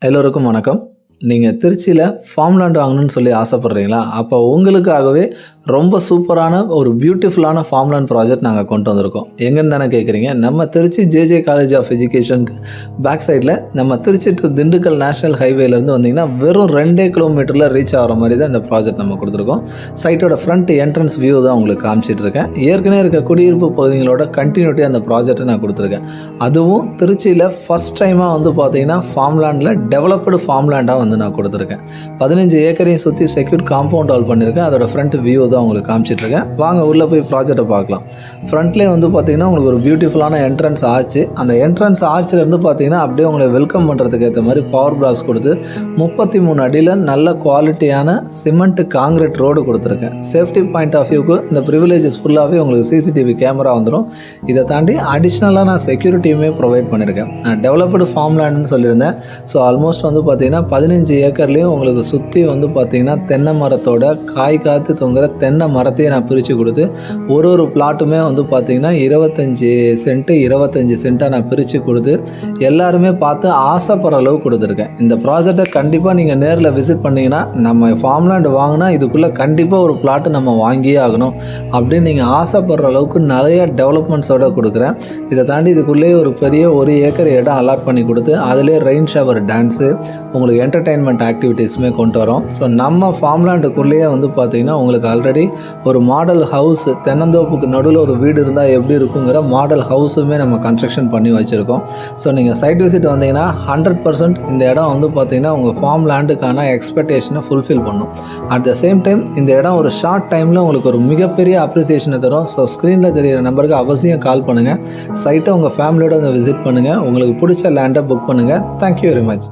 எல்லோருக்கும் வணக்கம். நீங்கள் திருச்சியில் ஃபார்ம் லேண்ட் வாங்கணும்னு சொல்லி ஆசைப்பட்றீங்களா? அப்போ உங்களுக்காகவே ரொம்ப சூப்பரான ஒரு பியூட்டிஃபுல்லான ஃபார்ம் லேண்ட் ப்ராஜெக்ட் நாங்கள் கொண்டு வந்திருக்கோம். எங்கன்னு தானே கேட்குறீங்க? நம்ம திருச்சி ஜேஜே காலேஜ் ஆஃப் எஜுகேஷனுக்கு பேக் சைடில் நம்ம திருச்சி டு திண்டுக்கல் நேஷனல் ஹைவேலேருந்து வந்தீங்கன்னா வெறும் 2 கிலோமீட்டரில் ரீச் ஆகிற மாதிரி தான் இந்த ப்ராஜெக்ட் நம்ம கொடுத்துருக்கோம். சைட்டோட ஃப்ரண்ட் என்ட்ரன்ஸ் வியூ தான் உங்களுக்கு காமிச்சிட்டு இருக்கேன். ஏற்கனவே இருக்க குடியிருப்பு பகுதிகளோட கண்டினியூட்டி அந்த ப்ராஜெக்ட்டை நான் கொடுத்துருக்கேன். அதுவும் திருச்சியில் ஃபஸ்ட் டைமாக வந்து பார்த்தீங்கன்னா ஃபார்ம் லேண்டில் டெவலப்டு ஃபார்ம் லேண்டாக வந்து நான் கொடுத்துருக்கேன். 15 ஏக்கரையும் சுற்றி செக்யூர் காம்பவுண்ட் வால் பண்ணியிருக்கேன். அதோட ஃப்ரண்ட் வியூ தான் உங்களுக்கு காமிச்சிட்ருக்கேன். வாங்க உள்ளே போய் ப்ராஜெக்டை பார்க்கலாம். ஃப்ரண்ட்லேயே வந்து பார்த்தீங்கன்னா உங்களுக்கு ஒரு பியூட்டிஃபுல்லான என்ட்ரன்ஸ் ஆர்ச். அந்த என்ட்ரன்ஸ் ஆர்ச்சிலேருந்து பார்த்தீங்கன்னா அப்படியே உங்களை வெல்கம் பண்ணுறதுக்கு ஏற்ற மாதிரி பவர் பிளாக்ஸ் கொடுத்து 33 அடியில் நல்ல குவாலிட்டியான சிமெண்ட் காங்கிரீட் ரோடு கொடுத்துருக்கேன். சேஃப்டி பாயிண்ட் ஆஃப் வியூக்கு இந்த ப்ரிவிலேஜஸ் ஃபுல்லாகவே உங்களுக்கு சிசிடிவி கேமரா வந்துடும். இதை தாண்டி அடிஷ்னலாக நான் செக்யூரிட்டியுமே ப்ரொவைட் பண்ணியிருக்கேன். நான் டெவலப்டு ஃபார்ம் லேண்டுன்னு சொல்லியிருந்தேன். ஸோ ஆல்மோஸ்ட் வந்து பார்த்தீங்கன்னா 15 ஏக்கர்லேயும் உங்களுக்கு சுற்றி வந்து பார்த்தீங்கன்னா தென்னை மரத்தோட காய் காத்து தொங்குற தென்னை மரத்தையே நான் பிரித்து கொடுத்து ஒரு பிளாட்டுமே வந்து பார்த்தீங்கன்னா 25 சென்ட்டாக நான் பிரித்து கொடுத்து எல்லாருமே பார்த்து ஆசைப்படுற அளவு கொடுத்துருக்கேன். இந்த ப்ராஜெக்டை கண்டிப்பாக நீங்கள் நேரில் விசிட் பண்ணிங்கன்னா நம்ம ஃபார்ம் லேண்ட் வாங்கினா இதுக்குள்ளே கண்டிப்பாக ஒரு பிளாட்டு நம்ம வாங்கியே ஆகணும் அப்படின்னு நீங்கள் ஆசைப்படுற அளவுக்கு நிறைய டெவலப்மெண்ட்ஸோடு கொடுக்குறேன். இதை தாண்டி இதுக்குள்ளேயே ஒரு பெரிய 1 ஏக்கர் இடம் அலாட் பண்ணி கொடுத்து அதிலே ரெயின் ஷவர் டான்ஸு உங்களுக்கு என்டர்டெயின்மெண்ட் ஆக்டிவிட்டீஸுமே கொண்டு வரோம். ஸோ நம்ம ஃபார்ம் லேண்டுக்குள்ளேயே வந்து பார்த்தீங்கன்னா உங்களுக்கு ஆல்ரெடி ஒரு மாடல் ஹவுஸ், தென்னந்தோப்புக்கு நடுவில் ஒரு வீடு இருந்தால் எப்படி இருக்குங்கிற மாடல் ஹவுஸுமே நம்ம கன்ஸ்ட்ரக்ஷன் பண்ணி வச்சுருக்கோம். ஸோ நீங்கள் சைட் விசிட் வந்தீங்கன்னா 100% இந்த இடம் வந்து பார்த்தீங்கன்னா உங்கள் ஃபார்ம் லேண்டுக்கான எக்ஸ்பெக்டேஷனை ஃபுல்ஃபில் பண்ணும். அட் த சேம் டைம் இந்த இடம் ஒரு ஷார்ட் டைமில் உங்களுக்கு ஒரு மிகப்பெரிய அப்ரிசியேஷனை தரும். ஸோ ஸ்க்ரீனில் தெரிகிற நம்பருக்கு அவசியம் கால் பண்ணுங்கள். சைட்டை உங்கள் ஃபேமிலியோட விசிட் பண்ணுங்கள். உங்களுக்கு பிடிச்ச லேண்டை புக் பண்ணுங்கள். Thank you very much.